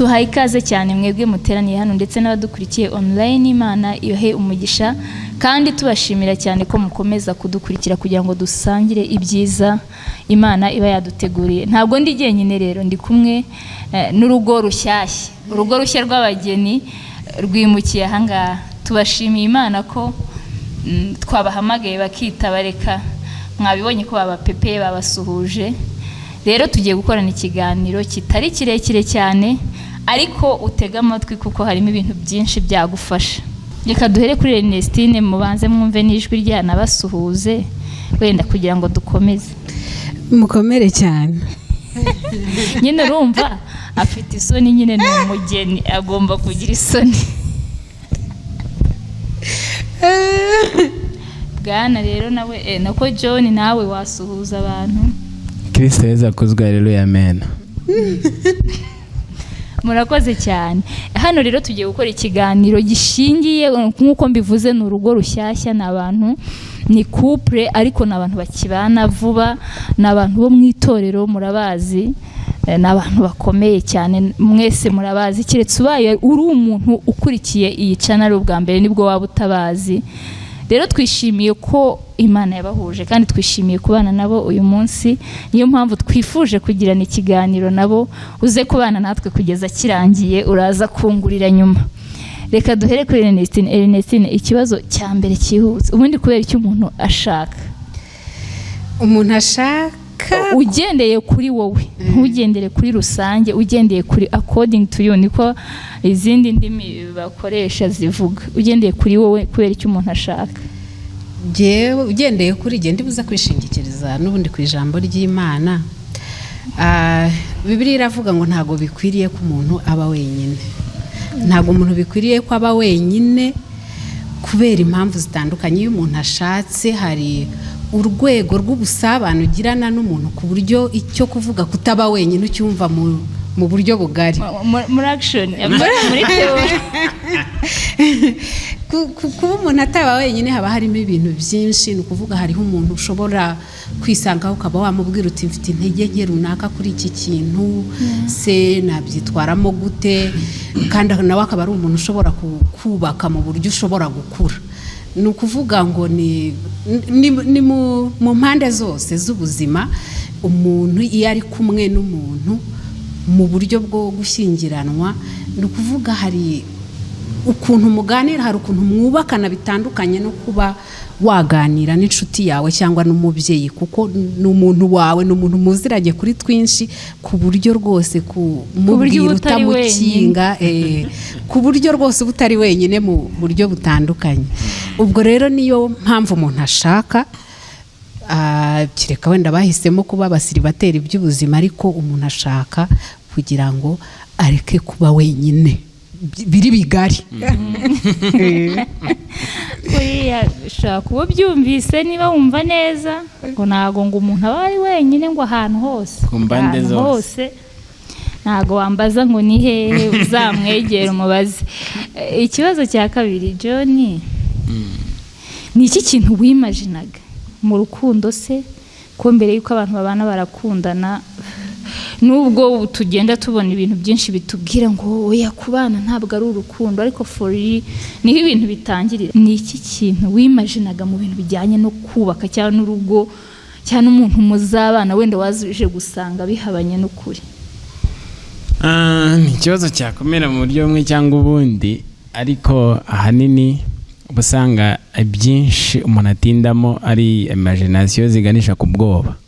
tuhaye ikaze cyane mwebwe muteraniye hano ndetse n'abadukurikiye online. Imana yohe umugisha kandi tubashimira cyane ko mukomeza kudukurikira kugira ngo dusangire ibyiza Imana iba yaduteguriye. Ntabwo ndi jyenyine rero, ndi kumwe n'urugo rushyashya, urugo rushya rw'abageni rwimukiye ahangaha. Tubashimiye Imana ko twabahamagaye bakitaba, reka mwabibonye ko babapepeye babasuhuje. Rero tugiye gukorana ikiganiro kitari kirekire cyane, ariko utega amatwi kuko harimo ibintu byinshi byagufasha. Reka duhere kuri Ernestine, mubanze mwumve n'ijwi rya nabasuhuze wenda kugira ngo dukomeze. Mukomere cyane. Nyine urumva afite isoni, nyine ni umugeni agomba kugira isoni. Bwana rero nawe nako John nawe wasuhuza abantu. Kristo Yesu akuzwe, haleluya, amen. Murakoze cyane. Hano rero tugiye gukora ikiganiro gishingiye nk'uko mbivuze, ni urugo rushyashya, n'abantu, ni couple ariko n'abantu bakibana vuba, n'abantu bo mu itorero murabazi, n'abantu bakomeye cyane, mwese murabazi, kiretse ubaye uri umuntu ukurikiye iyi channel ubwa mbere nibwo waba utabazi. Rero twishimiye ko Imana yabahuje kandi twishimiye kubana nabo uyu munsi. Niyo mpamvu twifuje kugirana ikiganiro nabo, uze kubana natwe kugeza kirangiye, uraza kungurira nyuma. Reka duhere kuri Ernestine. Ernestine, ikibazo cya mbere cyihuse, ubundi kubera icyo umuntu ashaka? Umuntu ashaka ugendeye kuri wowe, ntugendere kuri rusange, ugendeye kuri according to you, niko izindi ndimi bakoresha zivuga. Ugendeye kuri wowe kubera icyo umuntu ashaka? Jewe ugendeye kuri je ndibuza kwishingikiriza n'ubundi ku ijambo ry'Imana. Bibiliya iravuga ngo ntago bikwiriye ko umuntu aba wenyine. Ntago umuntu bikwiriye ko aba wenyine kubera impamvu zitandukanye. Iyo umuntu ashatse hari urwego rw'ubusabane ugirana n'umuntu ku buryo icyo kuvuga kutaba wenyine ucyumva mu buryo bugari, muri action, muri theory. Kuba umuntu ataba wenyine haba harimo ibintu byinshi. Ni ukuvuga hariho umuntu ushobora kwisangaho ukaba wamubwira uti mfite intege nke runaka kuri iki kintu, se nabyitwaramo gute, kandi nawe akaba ari umuntu ushobora kubaka mu buryo ushobora gukura. Ni ukuvuga ngo ni mu mpande zose z'ubuzima. Umuntu iyo ari kumwe n'umuntu mu buryo bwo gushyingiranwa, ni ukuvuga hari ukuntu muganira, hari ukuntu mwubakana bitandukanye no kuba waganira n'inshuti yawe cyangwa n'umubyeyi, kuko ni umuntu wawe, ni umuntu muziranye kuri twinshi, ku buryo rwose kumubwira utamukinga, ku buryo rwose butari wenyine mu buryo butandukanye. Ubwo rero niyo mpamvu umuntu ashaka, kireka wenda bahisemo kuba abasiribateri by'ubuzima, ariko umuntu ashaka kugira ngo areke kuba wenyine, biri bigari. Kuriya shaka kuba byumvise, niba wumva neza ngo ntago ngo umuntu aba ari wenyine ngo ahantu hose, ku mbande zose. Ntago wambaza ngo ni hehe, uzamwegera umubaze. Ikibazo cya kabiri, John, ni iki kintu wimaginaga mu rukundo se, ko mbere yuko abantu babana barakundana? Nubwo tugenda tubona ibintu byinshi bitubwira ngo oya kubana ntabwo ari urukundo, ariko for niho ibintu bitangirira. Ni iki kintu wimaginaga mu bintu bijyanye no kubaka cyangwa n'urugo cyangwa n'umuntu muzabana wenda waje gusanga bihabanye n'ukuri? Ni ikibazo cyakomera mu buryo bumwe cyangwa ubundi, ariko ahanini ubusanga byinshi umuntu atindamo ari imagination ziganisha ku bwoba.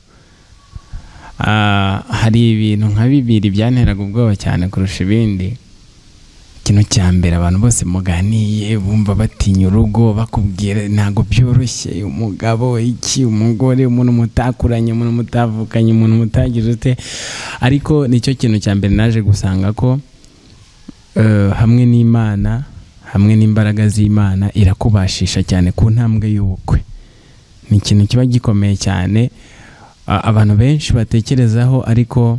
Hari ibintu nka bibiri byanteraga ubwoba cyane kurusha ibindi. Ikintu cya mbere, abantu bose muganiye bumva batinya urugo, bakubwira ntago byoroshye, umugabo iki, umugore, umuntu mutakuranye, umuntu mutavukanye, umuntu mutagize ute. Ariko nicyo kintu cya mbere naje gusanga ko hamwe n'Imana, hamwe n'imbaraga z'Imana, irakubashisha cyane ku ntambwe y'ubukwe. Ni ikintu kiba gikomeye cyane abantu benshi batekerezaho, ariko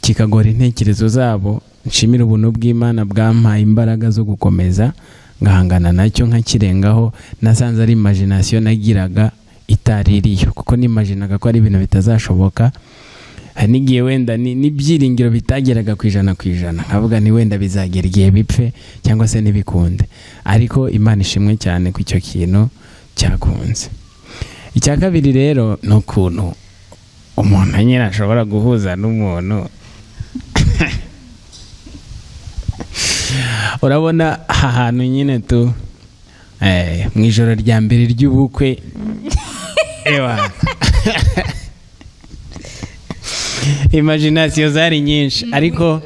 kikagora intekerezo zabo. Nshimira ubuntu bw'Imana bwampaye imbaraga zo gukomeza ngahangana nacyo nkakirengaho. Nasanze ari imagination nagiraga itaririyo, kuko nimaginaga ko ari ibintu bitazashoboka. hari n'igihe wenda n'ibyiringiro bitageraga ku ijana nkavuga ni wenda bizagera igihe bipfe cyangwa se ntibikunde, ariko Imana ishimwe cyane ku icyo kintu cyakunze. Icya kabiri rero ni ukuntu umuntu nyine ashobora guhuza n'umuntu urabona ahantu nyine mu ijoro rya mbere ry'ubukwe imagination zari nyinshi, ariko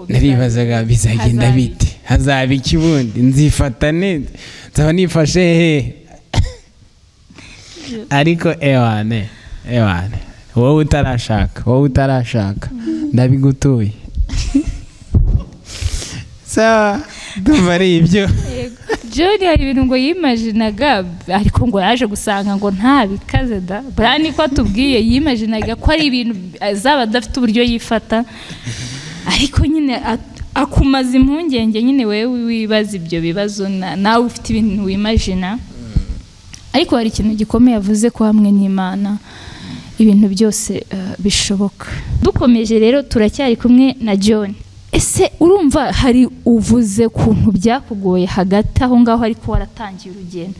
naribazaga bizagenda bite, hazaba iki bundi, nzifata neza, nzaba nifashe he? Ariko wowe utarashaka ndabigutuye. Sawa, ndumva ari ibyo. John hari ibintu ngo yimaginaga, ariko ngo yaje gusanga ngo nta bikaze da. Brani ko atubwiye yimaginaga ko ari ibintu azaba adafite uburyo yifata, ariko nyine akumaza impungenge nyine wewe wibaza ibyo bibazo nawe ufite ibintu wimagina. Ariko hari ikintu gikomeye yavuze ko hamwe n'Imana ibintu byose bishoboka. Dukomeje rero turacyari kumwe na John. Ese urumva hari uvuze kuntu byakugoye hagati aho ngaho ariko waratangiye urugendo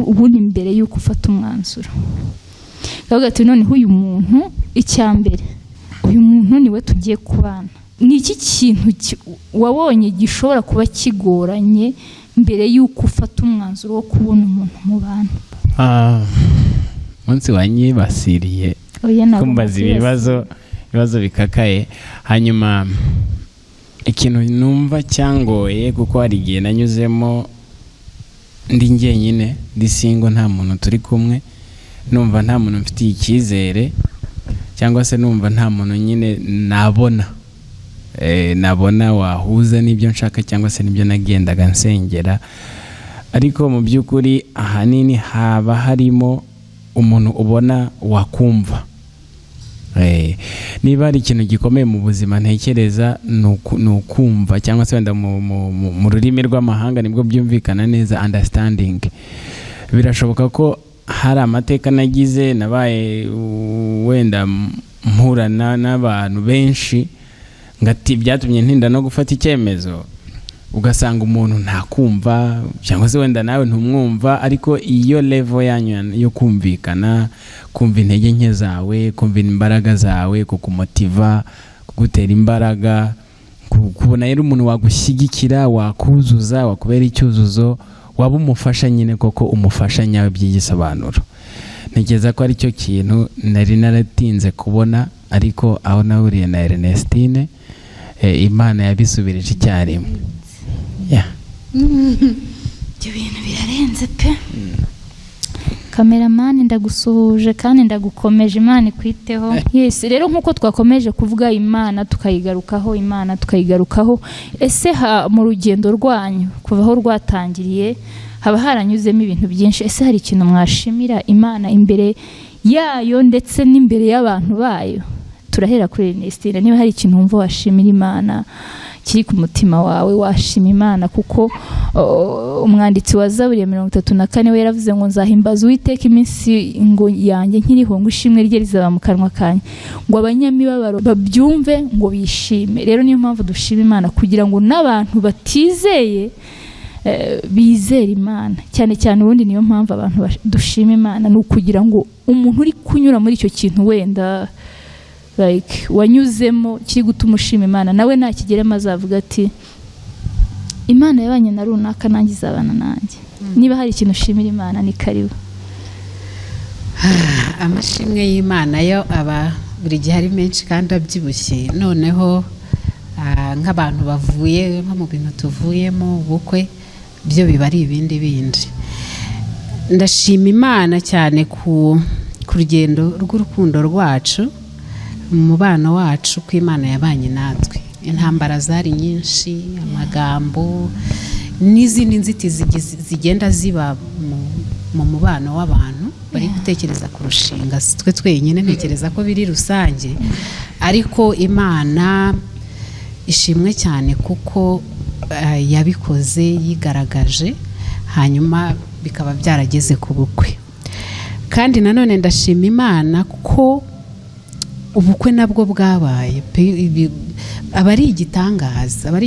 ubundi mbere yuko ufata umwanzuro, kavuga ati noneho uyu muntu icyambere, uyu muntu niwe tugiye kubana. Ni iki kintu wabonye gishobora kuba kigoranye mbere yuko ufata umwanzuro wo kubona umuntu mu bantu? Munsi wanyibasiriye kumbaza ibibazo bikakaye, hanyuma ikintu numva cyangoye kuko hari igihe nanyuzemo ndi njyenyine, ndi single, nta muntu turi kumwe, numva nta muntu mfitiye icyizere, cyangwa se numva nta muntu nyine nabona wahuza n'ibyo nshaka cyangwa se n'ibyo nagendaga nsengera. Ariko mu by'ukuri ahanini haba harimo umuntu ubona wakumva. Niba ari ikintu gikomeye mu buzima ntekereza ni ukumva, cyangwa se wenda mu rurimi rw'amahanga nibwo byumvikana neza, understanding. Birashoboka ko hari amateka nagize, nabaye wenda mpurana n'abantu benshi ngati byatumye ntinda no gufata icyemezo, ugasanga umuntu ntakumva cyangwa se wenda nawe ntumwumva, ariko iyo level yanyu yo kumvikana, kumva intege nke zawe, kumva imbaraga zawe, kukumotiva, kugutera imbaraga, kubona rero umuntu wagushyigikira, wakuzuza, wakubera icyuzuzo, waba umufasha nyine koko umufasha nyawe by'igisobanuro. Ntekereza ko ari cyo kintu nari naratinze kubona, ariko aho nahuriye na Ernestine Imana yabisubirije icyarimwe. Ibyo bintu birarenze pe. Kameramani ndagusuhuje kandi ndagukomeje, Imana ikwiteho. Yes, rero nkuko twakomeje kuvuga Imana tukayigarukaho, ese mu rugendo rwanyu kuva aho rwatangiriye haba haranyuzemo ibintu byinshi, ese hari ikintu mwashimira Imana imbere yayo ndetse n'imbere y'abantu bayo? Turahera kuri Ernestine, niba hari ikintu wumva washimira Imana kiri ku mutima wawe, washima Imana, kuko umwanditsi wa Zaburi ya 34 we yaravuze ngo nzahimbaza Uwiteka iminsi ngo yanjye nkiriho, ngo ishimwe rye rizaba mu kanwa kanjye, ngo abanyamibabaro babyumve ngo bishime. Rero niyo mpamvu dushima Imana, kugira ngo n'abantu batizeye bizera Imana cyane cyane. Ubundi niyo mpamvu abantu dushima Imana, ni ukugira ngo umuntu uri kunyura muri icyo kintu wenda wanyuzemo kiri gutuma ushima Imana, nawe nakigeremo azavuga ati Imana yabanye na runaka, nanjye izabana nanjye. Niba hari ikintu ushimira Imana ni karibu. Amashimwe y'Imana yo aba buri gihe ari menshi kandi abyibushye. Noneho nk'abantu bavuye nko mu bintu tuvuyemo, ubukwe byo biba ari ibindi bindi. Ndashima Imana cyane ku rugendo rw'urukundo rwacu, umubano wacu, ko Imana yabanye natwe. Intambara zari nyinshi, amagambo n'izindi nzitizi zigenda ziba mu mubano w'abantu bari gutekereza kurushinga. Twe twenyine ntekereza ko biri rusange, ariko Imana ishimwe cyane kuko yabikoze, yigaragaje, hanyuma bikaba byarageze ku bukwe. Kandi nanone ndashima Imana ko ubukwe nabwo bwabaye aba ari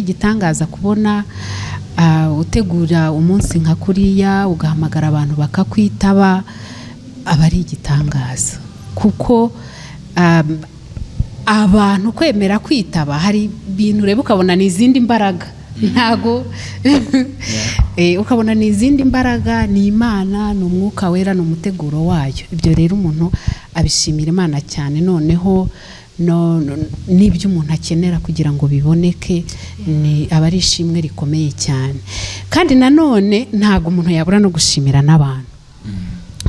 igitangaza kubona utegura umunsi nka kuriya ugahamagara abantu bakakwitaba, aba ari igitangaza kuko abantu kwemera kwitaba hari ibintu ureba ukabona ni izindi mbaraga, ntago ukabona ni izindi mbaraga, ni Imana, ni umwuka wera, ni umuteguro wayo. Ibyo rero umuntu abishimira Imana cyane, noneho n'ibyo umuntu akenera kugira ngo biboneke aba ari ishimwe rikomeye cyane. Kandi nanone ntago umuntu yabura no gushimira n'abantu,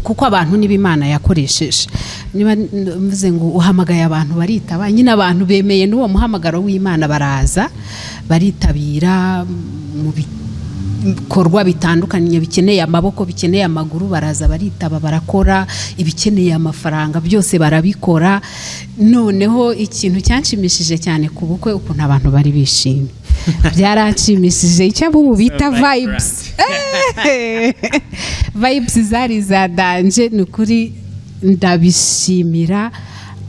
kuko abantu niba Imana yakoresheje. Niba mvuze ngo uhamagaye abantu baritaba, nyine abantu bemeye n'uwo muhamagaro w'Imana, baraza baritabira mu bikorwa bitandukanye bikeneye amaboko, bikeneye amaguru, baraza baritaba, barakora ibikeneye amafaranga, byose barabikora. Noneho ikintu cyanshimishije cyane ku bukwe ukuntu abantu bari bishimye, byaranshimishije. icyo abo bita vibes vibes zari za danje, ni ukuri ndabishimira.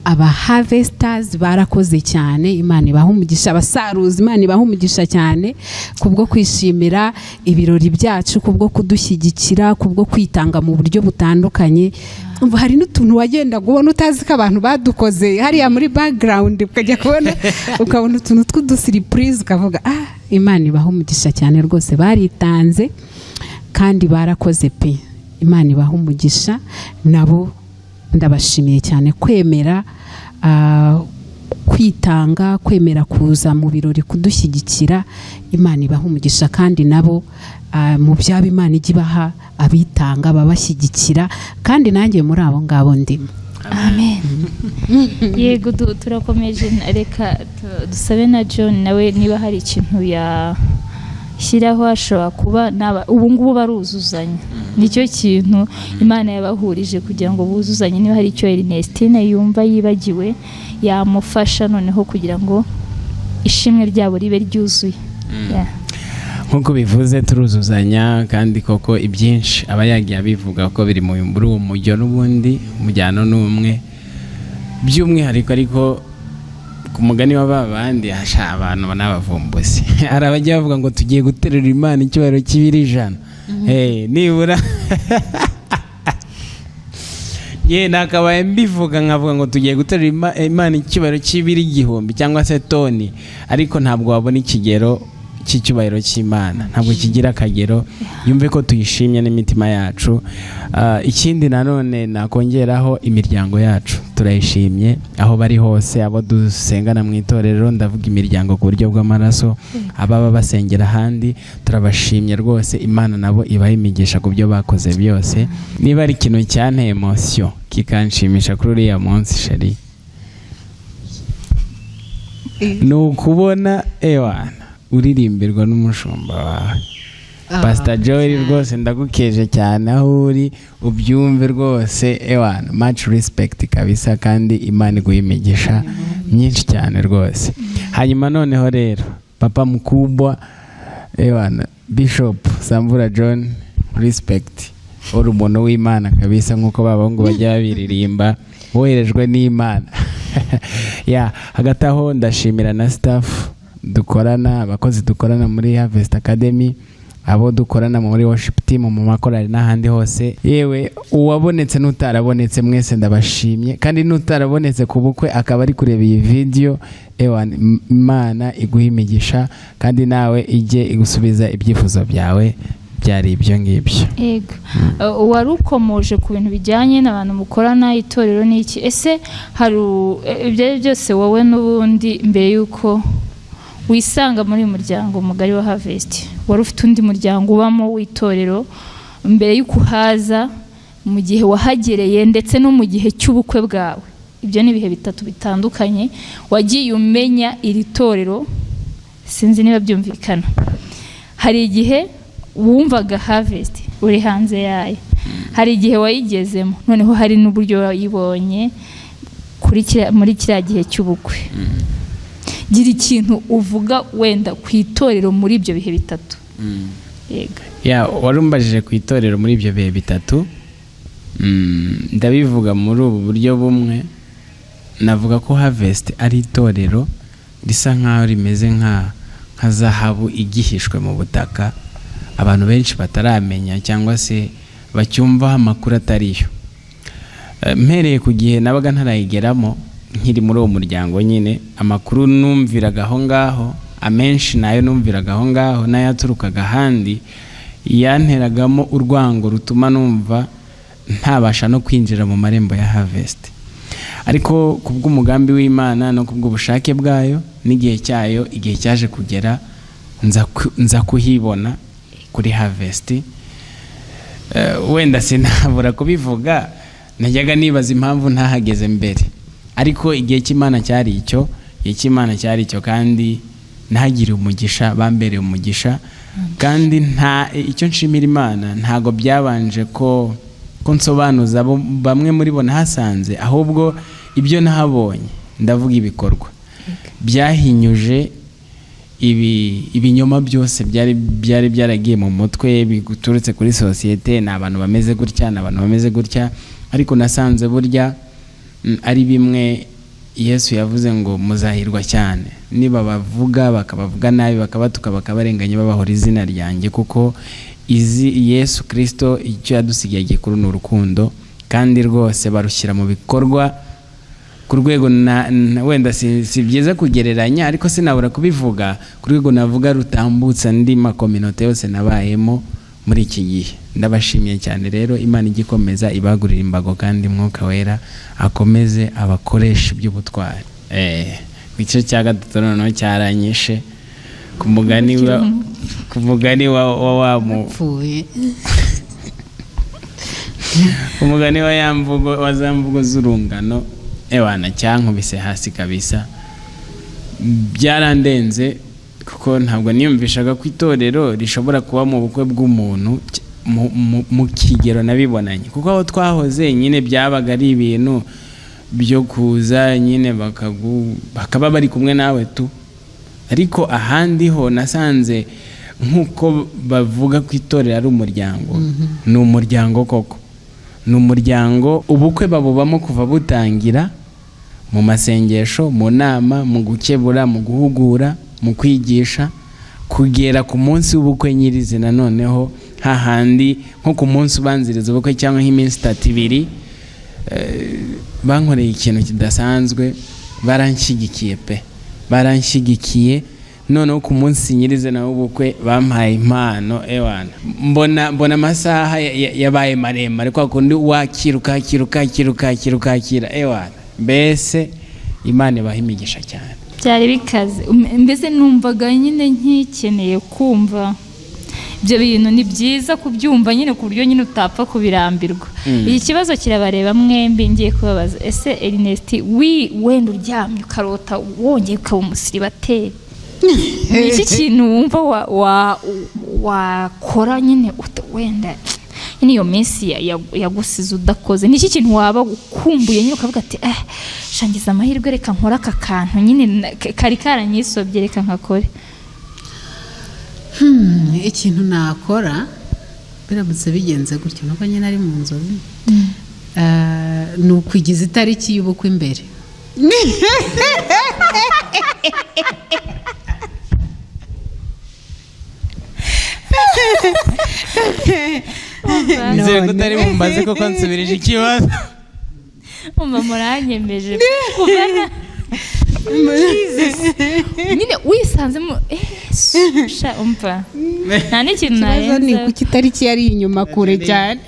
Aba harvesters barakoze cyane, Imana ibaha umugisha. Abasaruzi, Imana ibaha umugisha cyane kubwo kwishimira ibirori byacu, kubwo kudushyigikira, kubwo kwitanga mu buryo butandukanye. Umva hari n'utuntu wagenda kubona utazi ko abantu badukoze hariya muri background, ukajya kubona ukabona utuntu tw'udusiripurize, ukavuga Imana ibaha umugisha cyane rwose, baritanze kandi barakoze pe. Imana ibaha umugisha, nabo ndabashimiye cyane kwemera kwitanga, kwemera kuza mu birori kudushyigikira. Imana ibaha umugisha, kandi nabo mu byaba Imana ijya ibaha abitanga babashyigikira, kandi nanjye muri abo ngabo ndimo. Amen. Yego, turakomeje. Reka dusabe na John nawe niba hari ikintu shyiraho, ashobora kuba ubu ngubu baruzuzanya. Nicyo kintu Imana yabahurije kugira ngo buzuzanye. Niba hari icyo Ernestine yumva yibagiwe, yamufasha noneho kugira ngo ishimwe ryabo ribe ryuzuye. Nk'uko bivuze turuzuzanya, kandi koko ibyinshi aba yagiye abivuga ko biri muri uwo mujyo n'ubundi umujyano n'umwe, by'umwihariko ariko ku mugani wa babandi hasha abantu n'abavumbuzi. Hari abajya bavuga ngo tugiye guterera Imana icyubahiro cy'ibiri ijana. Nibura nakabaye mbivuga nkavuga ngo tugiye guterera Imana icyubahiro cy'ibiri igihumbi cyangwa se toni, ariko ntabwo wabona ikigero cy'icyubahiro cy'Imana, ntabwo kigira akagero. Yumve ko tuyishimye n'imitima yacu. Ikindi nanone nakongeraho, imiryango yacu turayishimye aho bari hose, abo dusengana mu itorero, ndavuga imiryango ku buryo bw'amaraso, ababa basengera ahandi, turabashimye rwose. Imana nabo ibaha imigisha ku byo bakoze byose. Niba ari ikintu cyanteye emotion kikanshimisha kuri uriya munsi sheri, ni ukubona uririmbirwa n'umushumba wawe Pastor Joel. Rwose ndagukeje cyane aho uri, ubyumve rwose. Much respect kabisa, kandi Imana iguha imigisha myinshi cyane rwose. Hanyuma noneho rero papa mkubwa Bishop Sambura John, respect, uri umuntu w'Imana kabisa, nk'uko babahungu bajya babiririmba, woherejwe n'Imana. Hagati aho ndashimira na staff dukorana, abakozi dukorana muri Harvest Academy, abo dukorana muri worship team, mu makorali n'ahandi hose. Yewe uwabonetse n'utarabonetse, mwese ndabashimye. Kandi n'utarabonetse ku bukwe akaba ari kureba iyi video, Imana iguha imigisha, kandi nawe ijye igusubiza ibyifuzo byawe byari ibyo ngibyo. Yego, wari ukomoje ku bintu bijyanye n'abantu mukorana, itorero n'iki. Ese hari ibyo byose wowe n'ubundi mbere yuko wisanga muri muryango mugari wa Harvest, wari ufite undi muryango ubamo w'itorero mbere yuko uhaza, mu gihe wahagereye ndetse no mu gihe cy'ubukwe bwawe? Ibyo ni ibihe bitatu bitandukanye wagiye umenya iri torero, sinzi niba byumvikana. Hari igihe wumvaga Harvest uri hanze yayo, hari igihe wayigezemo, noneho hari n'uburyo wayibonye muri kiriya gihe cy'ubukwe. Gira ikintu uvuga wenda ku itorero muri ibyo bihe bitatu. Yego, warumbajije ku itorero muri ibyo bihe bitatu. Ndabivuga muri ubu buryo bumwe. navuga ko Harvest ari itorero risa nkaho rimeze nka zahabu igihishwe mu butaka, abantu benshi bataramenya cyangwa se bacyumvaho amakuru atariyo. Mpereye ku gihe nabaga ntarayigeramo nkiri muri uwo muryango nyine, amakuru numviraga aho ngaho amenshi nayo numviraga aho ngaho n'ayaturukaga ahandi yanteragamo urwango rutuma numva ntabasha no kwinjira mu marembo ya Harvest. Ariko kubw'umugambi w'Imana no kubw'ubushake bwayo n'igihe cyayo, igihe cyaje kugera nza kuhibona kuri Harvest. Wenda sinabura kubivuga, najyaga nibaza impamvu ntahageze mbere, ariko igihe cy'Imana cyari icyo, kandi nahagiriye umugisha, bambereye umugisha. Kandi icyo nshimira Imana ntago byabanje ko nsobanuza bamwe muri bo nahasanze, ahubwo ibyo nahabonye, ndavuga ibikorwa byahinyuje ibinyoma byose byari byaragiye mu mutwe biturutse kuri sosiyete. Ni abantu bameze gutya, ariko nasanze burya ari bimwe Yesu yavuze ngo muzahirwa cyane niba bavuga bakabavuga nabi, bakabatuka, bakabarenganya, babahora izina ryanjye, kuko Yesu Kristo icyo yadusigiye gikuru ni urukundo, kandi rwose barushyira mu bikorwa ku rwego wenda si byiza kugereranya, ariko sinabura kubivuga ku rwego navuga rutambutsa andi makominote yose nabayemo muri iki gihe. Ndabashimiye cyane rero, Imana igikomeza ibagurira imbago, kandi Mwuka Wera akomeze abakoresha iby'ubutwari. Igice cya gatatu noneho cyaranyishe ku mugani umugani wa yamvugo, wa zamvugo z'urungano, ewana cyankubise hasi kabisa, byarandenze, kuko ntabwo niyumvishaga ko itorero rishobora kuba mu bukwe bw'umuntu mu kigero nabibonanye, kuko aho twahoze nyine byabaga ari ibintu byo kuza nyine bakaba bari kumwe nawe tu. Ariko ahandi ho nasanze nk'uko bavuga ko itorero ari umuryango, ni umuryango koko, ni umuryango. Ubukwe babubamo kuva butangira, mu masengesho, mu nama, mu gukebura, mu guhugura, mu kwigisha, kugera ku munsi w'ubukwe nyirizina. Noneho hahandi nko ku munsi ubanziriza ubukwe cyangwa nk'iminsi 3-2 bankoreye ikintu kidasanzwe, baranshyigikiye. Noneho ku munsi nyirizina w'ubukwe bampaye impano, ewana mbona amasaha yabaye maremare, kwa kundi wakiruka, ewana mbese Imana ibaha imigisha cyane. Byari bikaze, mbese numvaga nyine nkikeneye kumva ibyo bintu. Ni byiza kubyumva nyine ku buryo nyine utapfa kubirambirwa. Iki kibazo kirabareba mwembi, ngiye kubabaza, ese Ernest wenda uryamye ukarota wongeye ukaba umusiribateri, ni iki kintu wumva wakora nyine wenda iyo minsi yagusize udakoze? Ni iki kintu waba ukumbuye nyine ukavuga ati shangiza amahirwe, reka nkora aka kantu nyine kari karanyisobye, reka nkakore? Ikintu nakora biramutse bigenze gutyo, nuko nyine ari mu nzozi, ni ukwigiza itariki y'ubukwe imbere. Nizere ko utari mumbaze koko nsubirije ikibazo. Muranyemeje kuvana nyine wisanzemo umva nta n'ikintu narenza. Ni kuki itariki yari inyuma kure cyane,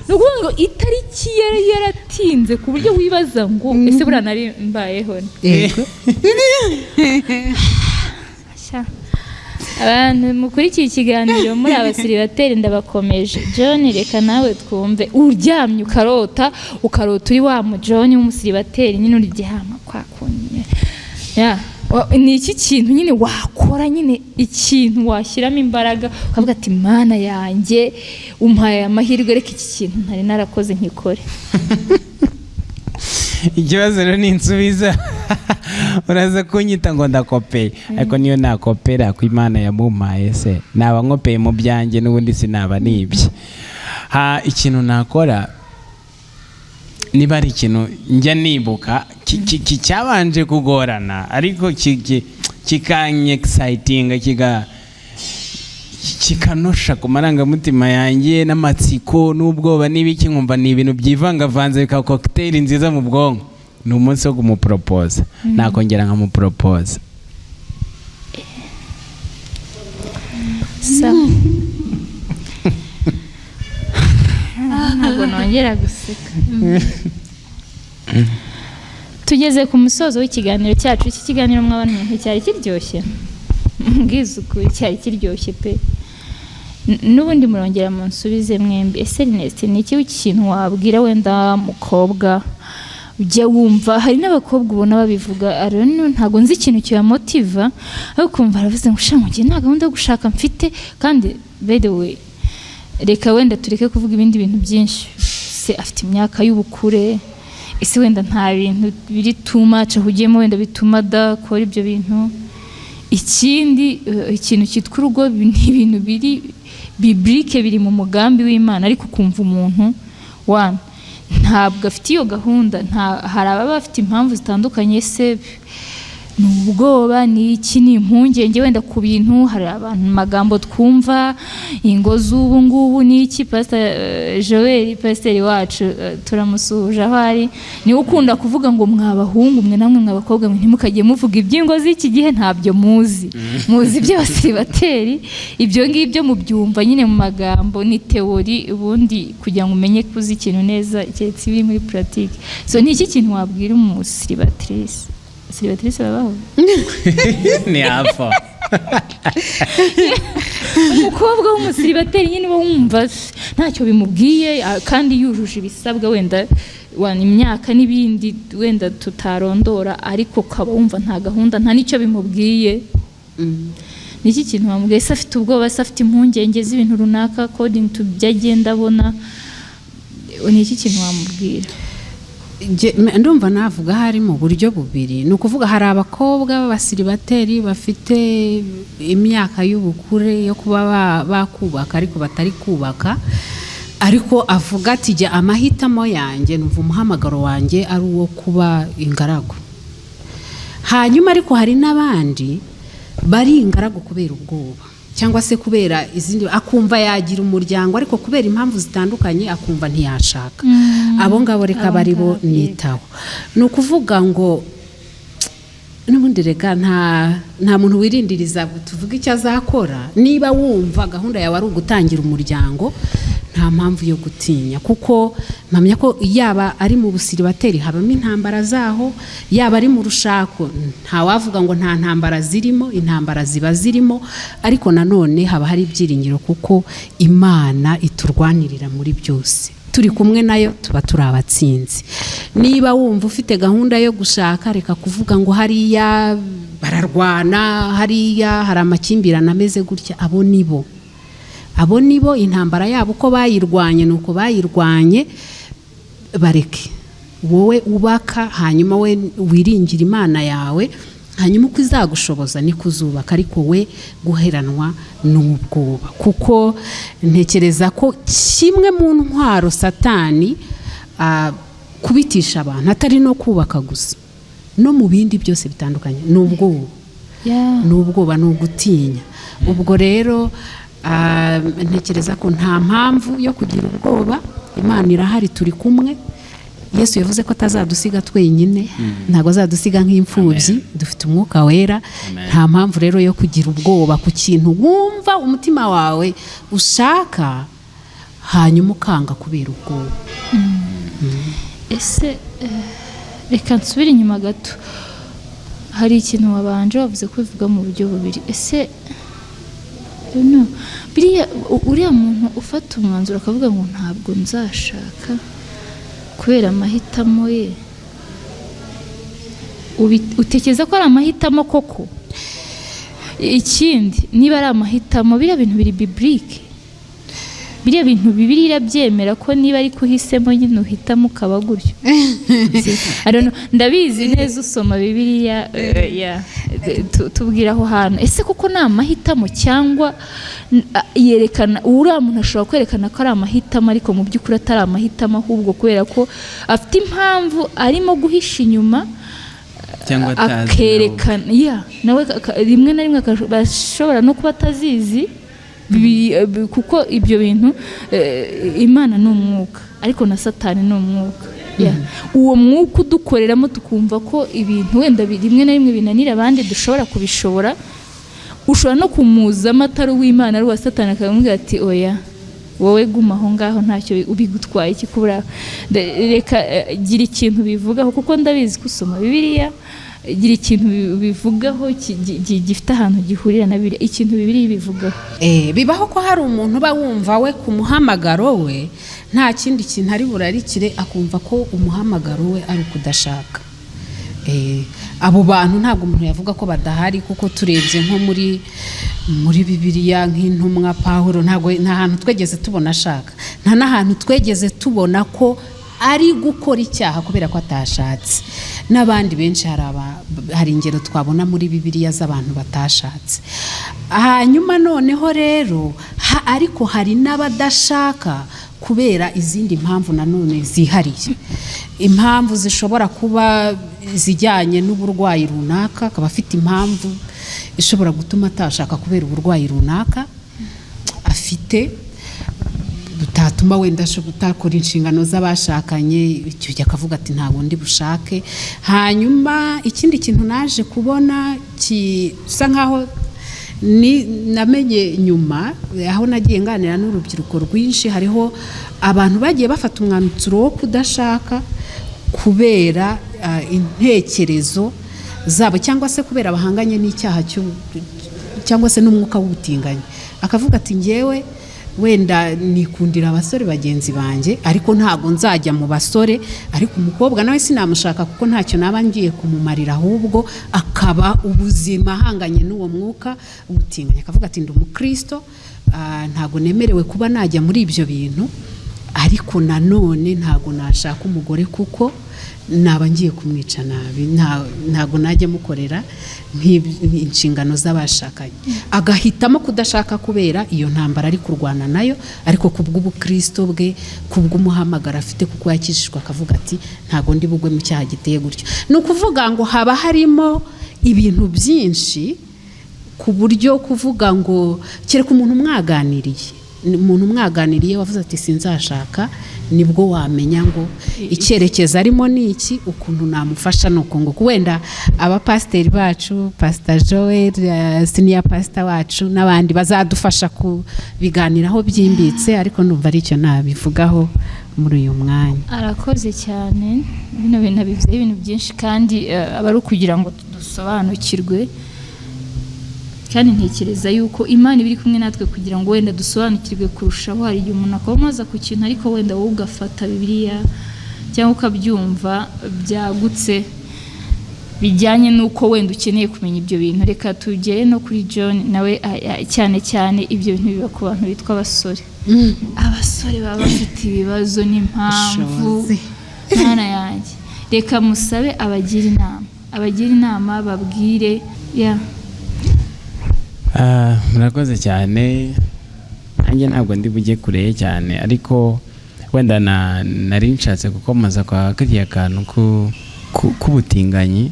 ni ukuvuga ngo itariki yari yaratinze ku buryo wibaza ngo ese buriya nari mbayeho. Abantu mukurikiye ikiganiro muri abasiribateri ndabakomeje. John, reka nawe twumve, uryamye ukarota uri wa mu John w'umusiribateri nyine uryama kwa kunye. Ni iki kintu nyine wakora, nyine ikintu washyiramo imbaraga ukavuga ati Mana yanjye umpaye amahirwe, reka iki kintu ntari narakoze nkikore? Ikibazo rero ni insubiza. Uraza kunyita ngo ndakopeye, ariko niyo nakopera ku Imana yamumpaye, se naba nkopeye mu byanjye n'ubundi sinaba nibye. Ikintu nakora, niba ari ikintu njya nibuka cyabanje kugorana ariko kikanyekisayitinga kikanosha ku marangamutima yanjye n'amatsiko n'ubwoba n'ibiki nkumva ni ibintu byivangavanze bikaba cocktail nziza mu bwonko. Ni umunsi wo kumuporopoza nakongera nkamuporopoza. Ntabwo nongera guseka. Tugeze ku musozo w'ikiganiro cyacu. Iki kiganiro mw'abantu cyari kiryoshye, mbwiza ukuri cyari kiryoshye pe. N'ubundi murongera munsubize mwembi. Ese Ernest, ni iki kintu wabwira wenda mukobwa ujya wumva? Hari n'abakobwa ubona babivuga ariko ntago nzi ikintu cyamotiva, ariko kumva aravuze ngo sha mugiye nta gahunda yo gushaka mfite. Kandi by the way, reka wenda tureke kuvuga ibindi bintu byinshi. Se afite imyaka y'ubukure, ese wenda nta bintu biri too much ahugiyemo wenda bituma adakora ibyo bintu. Ikindi ikintu cyitwa urugo ni ibintu biri biblique, biri mu mugambi w'Imana, ariko kumva umuntu wana ntabwo afite iyo gahunda. Hari ababa bafite impamvu zitandukanye, se ni ubwoba, ni iki, ni impungenge wenda ku bintu. Hari abantu magambo twumva, ingo z'ubu ngubu ni iki. Pastor Joel, pasiteri wacu, turamusuhuje aho ari, niwe ukunda kuvuga ngo mwabahungu mwe namwe mwabakobwa mwe ntimukajye muvuga iby'ingo z'iki gihe, ntabyo muzi. Muzi by'abasiribateri, ibyo ngibyo mubyumva nyine mu magambo, ni teori, ubundi kugira ngo umenye kuzi ikintu neza keretse biri muri pratique. So ni iki kintu wabwira umusiribatrice? Siribatrice babaho ni hafa umukobwa w'umusiribateri nyine uba wumva ntacyo bimubwiye, kandi yujuje ibisabwa wenda imyaka n'ibindi wenda tutarondora, ariko ukaba wumva nta gahunda, nta n'icyo bimubwiye. Ni iki kintu wamubwiye? Se afite ubwoba, se afite impungenge z'ibintu runaka according to ibyo agenda abona. Ni iki kintu wamubwira? Ndumva navuga hari mu buryo bubiri. Ni ukuvuga hari abakobwa b'abasiribateri bafite imyaka y'ubukure yo kuba bakubaka ariko batari kubaka, ariko avuga ati jya amahitamo yanjye, numva umuhamagaro wanjye ari uwo kuba ingaragu. Hanyuma ariko hari n'abandi bari ingaragu kubera ubwoba cyangwa se kubera izindi, akumva yagira umuryango ariko kubera impamvu zitandukanye akumva ntiyashaka. Abo ngabo reka bari bo nitaho. Ni ukuvuga ngo n'ubundi reka nta muntu wirindiriza tuvuga icyo azakora. Niba wumva gahunda yawe ari ugutangira umuryango, nta mpamvu yo gutinya, kuko mpamya ko yaba ari mu busiribateri habamo intambara zaho, yaba ari mu rushako nta wavuga ngo nta ntambara zirimo. Intambara ziba zirimo, ariko nanone haba hari ibyiringiro, kuko Imana iturwanirira muri byose. Turi kumwe nayo tuba turi abatsinzi. Niba wumva ufite gahunda yo gushaka, reka kuvuga ngo hariya bararwana, hariya hari amakimbirane ameze gutya. Abo nibo intambara yabo uko bayirwanye nuko bayirwanye. Bareke, wowe ubaka, hanyuma we wiringira Imana yawe, hanyuma uko izagushoboza niko uzubaka, ariko we guheranwa n'ubwoba. Kuko ntekereza ko kimwe mu ntwaro Satani kubitisha abantu atari no kubaka gusa, no mu bindi byose bitandukanye, ni ubwoba. Ni ubwoba, ni ugutinya. Ubwo rero ntekereza ko nta mpamvu yo kugira ubwoba. Imana irahari, turi kumwe. Yesu yavuze ko atazadusiga twenyine, ntabwo azadusiga nk'imfubyi. Dufite umwuka wera. Nta mpamvu rero yo kugira ubwoba ku kintu wumva umutima wawe ushaka, hanyuma ukanga kubera ubwoba. Ese reka nsubire inyuma gato. Hari ikintu wabanje wavuze ko bivuga mu buryo bubiri. Ese biriya uriya muntu ufata umwanzuro akavuga ngo ntabwo nzashaka kubera amahitamo ye, utekereza ko ari amahitamo koko? Ikindi, niba ari amahitamo, biriya bintu biri biblique? biriya bintu Bibiliya irabyemera ko niba ari kuhisemo nyine uhitamo ukaba gutyo. Ndabizi neza usoma Bibiliya tubwira aho hantu ese kuko ni amahitamo cyangwa yerekana uriya muntu ashobora kwerekana ko ari amahitamo ariko mu by'ukuri atari amahitamo ahubwo kubera ko afite impamvu arimo guhisha inyuma akerekana nawe rimwe na rimwe bashobora no kuba atazizi kuko ibyo bintu Imana ni umwuka ariko na Satani ni umwuka. Uwo mwuka udukoreramo tukumva ko ibintu wenda rimwe na rimwe binanira abandi dushobora kubishobora, ushobora no kumuzamo atari uw'Imana ari uwa Satani akamubwira ati oya wowe guma aho ngaho ntacyo ubigutwaye iki kubura, reka gira ikintu bivugaho kuko ndabizi gusoma Bibiliya gira ikintu bivugaho gifite ahantu gihurira na Bibiliya, ikintu Bibiliya bivugaho. Bibaho ko hari umuntu uba wumva we ku muhamagaro we nta kindi kintu ari burarikire akumva ko umuhamagaro we ari ukudashaka. Abo bantu ntabwo umuntu yavuga ko badahari kuko turebye nko muri Bibiliya nk'intumwa Pawulo nta hantu twegeze tubona ashaka, nta n'ahantu twegeze tubona ko ari gukora icyaha kubera ko atashatse. N'abandi benshi hari ingero twabona muri Bibiliya z'abantu batashatse. Hanyuma noneho rero ariko hari n'abadashaka kubera izindi mpamvu nanone zihariye, impamvu zishobora kuba zijyanye n'uburwayi runaka, akaba afite impamvu ishobora gutuma atashaka kubera uburwayi runaka afite butatuma wenda utakora inshingano z'abashakanye, icyo gihe akavuga ati ntabwo ndi bushake. Hanyuma ikindi kintu naje kubona gisa nkaho namenye nyuma aho nagiye nganira n'urubyiruko rwinshi, hariho abantu bagiye bafata umwanzuro wo kudashaka kubera intekerezo zabo cyangwa se kubera bahanganye n'icyaha cyangwa se n'umwuka w'ubutinganyi, akavuga ati ngewe wenda nikundira abasore bagenzi banjye ariko ntago nzajya mu basore, ariko umukobwa nawe sinamushaka kuko ntacyo naba ngiye kumumarira, ahubwo akaba ubuzima ahanganye n'uwo mwuka ubutinganya. Akavuga ati ndi umukristo, ntago nemerewe kuba najya muri ibyo bintu, ariko nanone ntago nashaka umugore kuko naba ngiye kumwica nabi, ntago najya mukorera nk'inshingano z'abashakanye. Agahitamo kudashaka kubera iyo ntambara ari kurwana nayo, ariko kubw'ubukristo bwe, kubw'umuhamagara afite kuko yakijijwe, akavuga ati ntago ndi bugwe mu cyaha giteye gutyo. Ni ukuvuga ngo haba harimo ibintu byinshi ku buryo kuvuga ngo kereka umuntu mwaganiriye wavuze ati sinzashaka, nibwo wamenya ngo icyerekezo arimo ni iki, ukuntu namufasha nuko ngo wenda abapasiteri bacu, Pastor Joel, senior pastor wacu n'abandi bazadufasha kubiganiraho byimbitse, ariko numva ari cyo nabivugaho muri uyu mwanya. Arakoze cyane, bino bintu bivuze ibintu byinshi kandi abari kugira ngo dusobanukirwe, kandi ntekereza yuko Imana ibiri kumwe natwe kugira ngo wenda dusobanukirwe kurushaho. Hari igihe umuntu akomoza ku kintu ariko wenda wowe ugafata Bibiliya cyangwa ukabyumva byagutse bijyanye n'uko wenda ukeneye kumenya ibyo bintu. Reka tugere no kuri John, nawe cyane cyane ibyo bintu biba ku bantu bitwa abasore. Abasore baba bafite ibibazo n'impamvu, Mana yanjye, reka musabe abagira inama babwire murakoze cyane. Nanjye ntabwo ndi bujye kureye cyane, ariko wenda nari nshatse gukomoza kwa kiriya kantu k'ubutinganyi.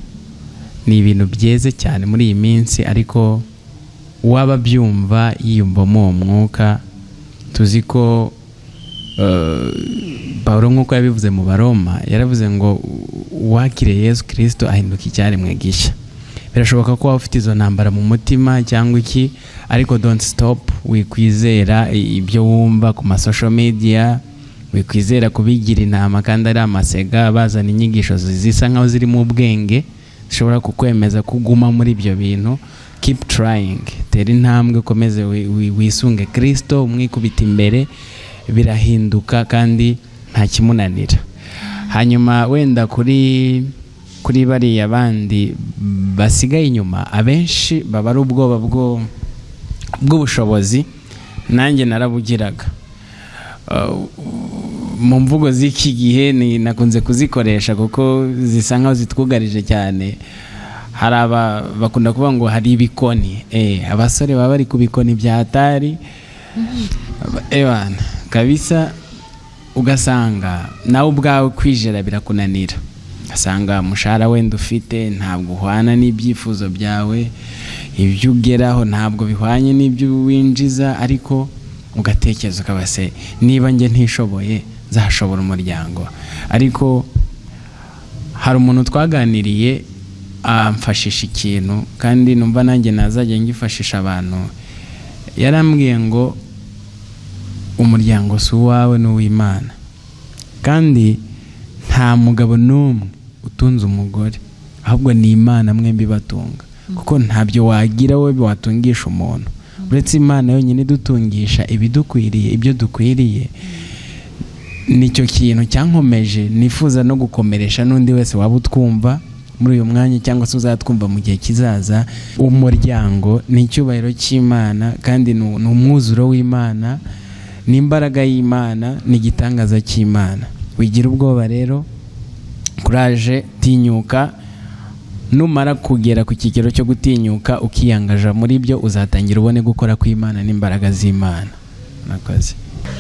Ni ibintu byeze cyane muri iyi minsi, ariko waba byumva yiyumvamo uwo mwuka. Tuzi ko Pawulo nk'uko yabivuze mu Baroma, yaravuze ngo uwakire Yesu Kristo ahinduka icyaremwe gishya. Birashoboka ko waba ufite izo ntambara mu mutima cyangwa iki, ariko don't stop. Wikwizera ibyo wumva ku social media, wikwizera kubigira inama kandi ari amasega bazana inyigisho zisa nkaho ziri mu bwenge zishobora kukwemeza kuguma muri ibyo bintu. Keep trying, tera intambwe, ukomeze wisunge Kristo, umwikubita imbere, birahinduka kandi nta kimunanira. Hanyuma wenda kuri bariya bandi basigaye inyuma, abenshi baba ari ubwoba bw'ubushobozi. Nanjye narabugiraga, mu mvugo z'iki gihe nakunze kuzikoresha kuko zisa nkaho zitwugarije cyane. Hari bakunda kuvuga ngo hari ibikoni, abasore baba bari ku bikoni bya hatari, kabisa, ugasanga nawe ubwawe kwijera birakunanira, ugasanga umushahara wenda ufite ntabwo uhwana n'ibyifuzo byawe, ibyo ugeraho ntabwo bihwanye n'ibyo winjiza, ariko ugatekereza ukabase niba njye ntishoboye zashobora umuryango. Ariko hari umuntu twaganiriye amfashisha ikintu kandi numva nanjye nazajya ngifashisha abantu. Yarambwiye ngo umuryango si uwawe n'uw'Imana, kandi nta mugabo n'umwe utunze umugore, ahubwo ni Imana mwembi batunga, kuko ntabyo wagira wowe watungisha umuntu uretse Imana yonyine idutungisha ibidukwiriye, ibyo dukwiriye. Nicyo kintu cyankomeje nifuza no gukomeresha n'undi wese waba utwumva muri uyu mwanya cyangwa se uzatwumva mu gihe kizaza. Umuryango ni icyubahiro cy'Imana kandi ni umwuzuro w'Imana, ni imbaraga y'Imana, ni igitangaza cy'Imana. Wigira ubwoba rero, kuraje, tinyuka. Numara kugera ku kigero cyo gutinyuka ukiyangaja muri byo, uzatangira ubone gukora kw'Imana n'imbaraga z'Imana.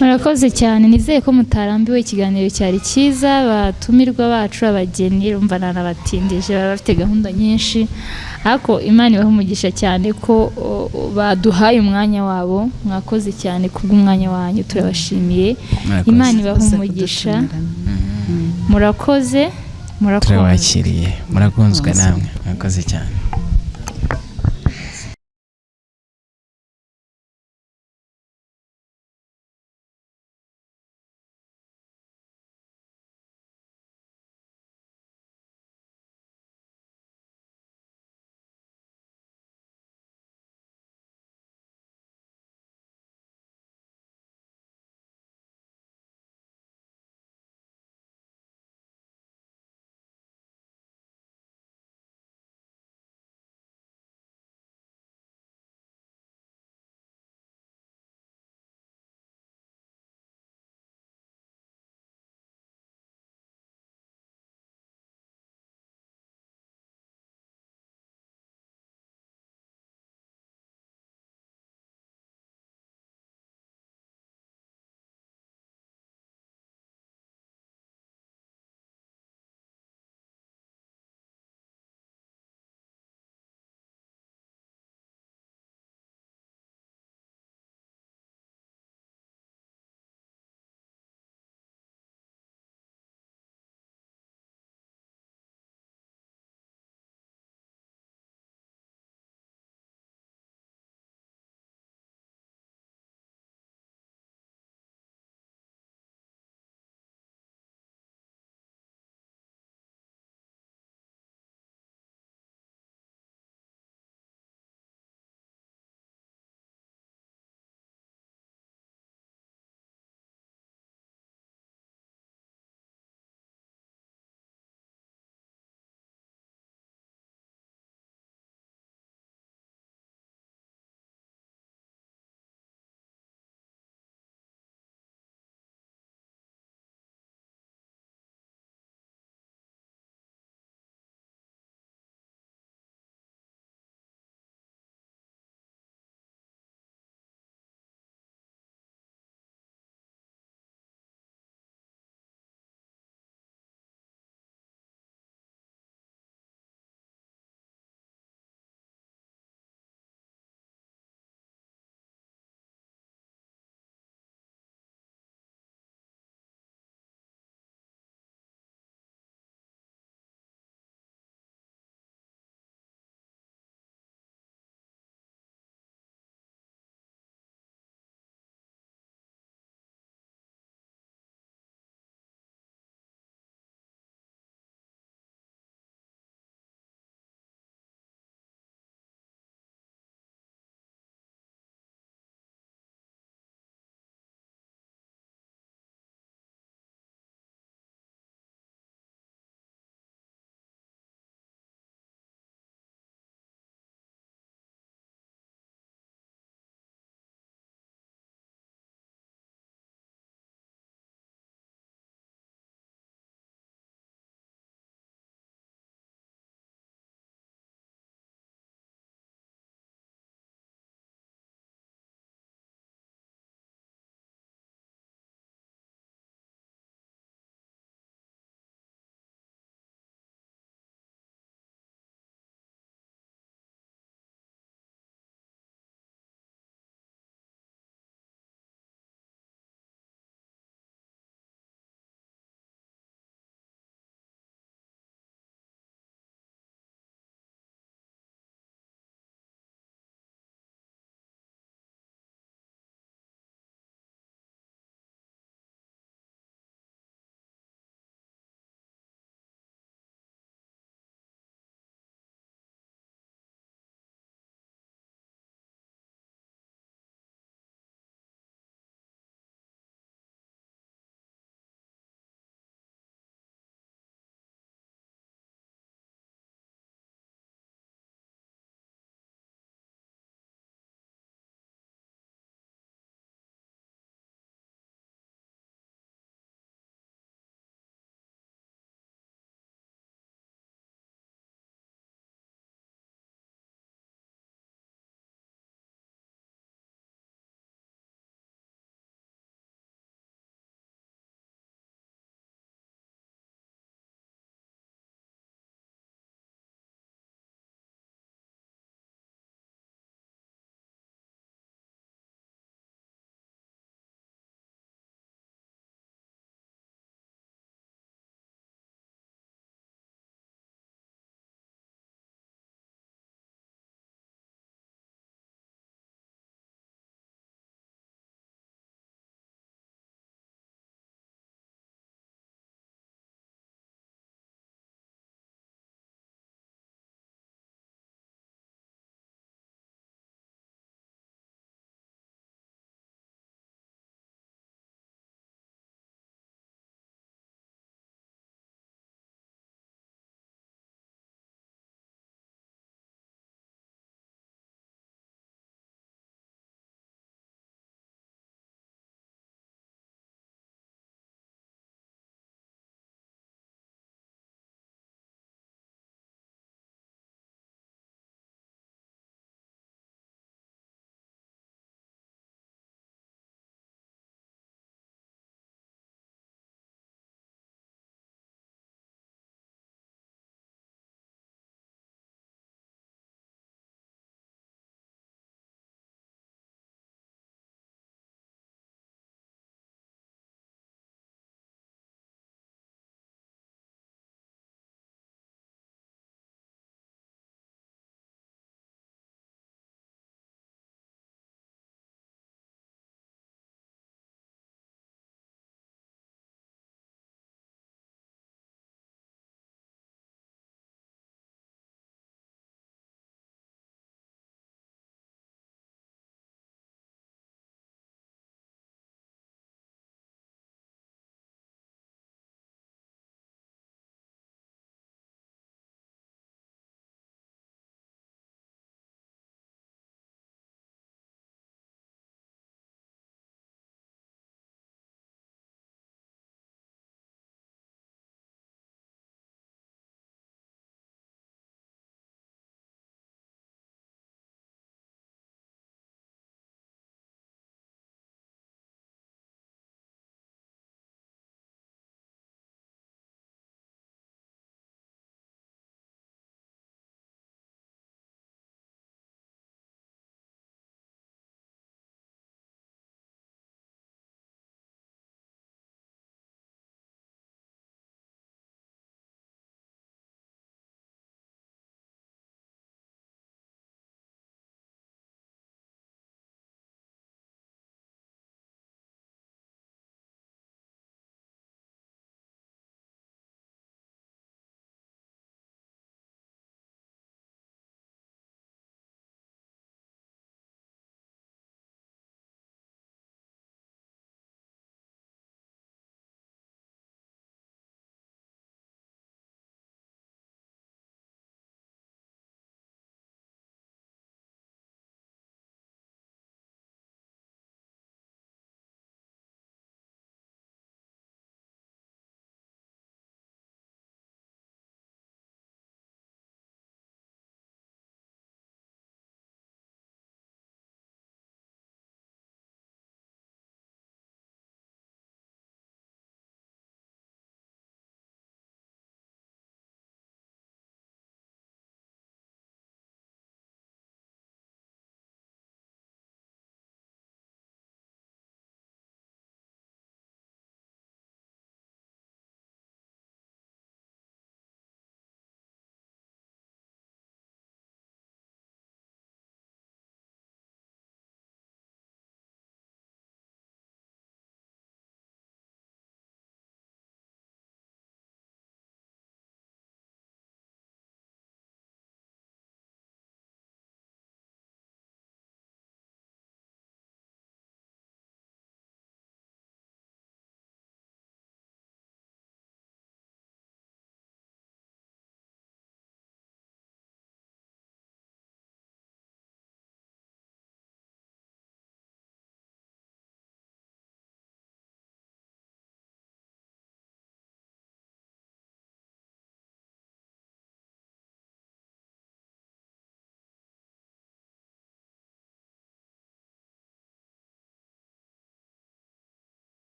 Murakoze cyane, nizeye ko mutarambiwe. Ikiganiro cyari cyiza, batumirwa bacu abageni urumva nanabatindije, baba bafite gahunda nyinshi, ariko Imana ibaha umugisha cyane ko baduhaye umwanya wabo. Mwakoze cyane kubw'umwanya wanyu, turabashimiye. Imana ibaha umugisha. Murakoze. Turabakiriye, murakunzwe namwe, murakoze cyane.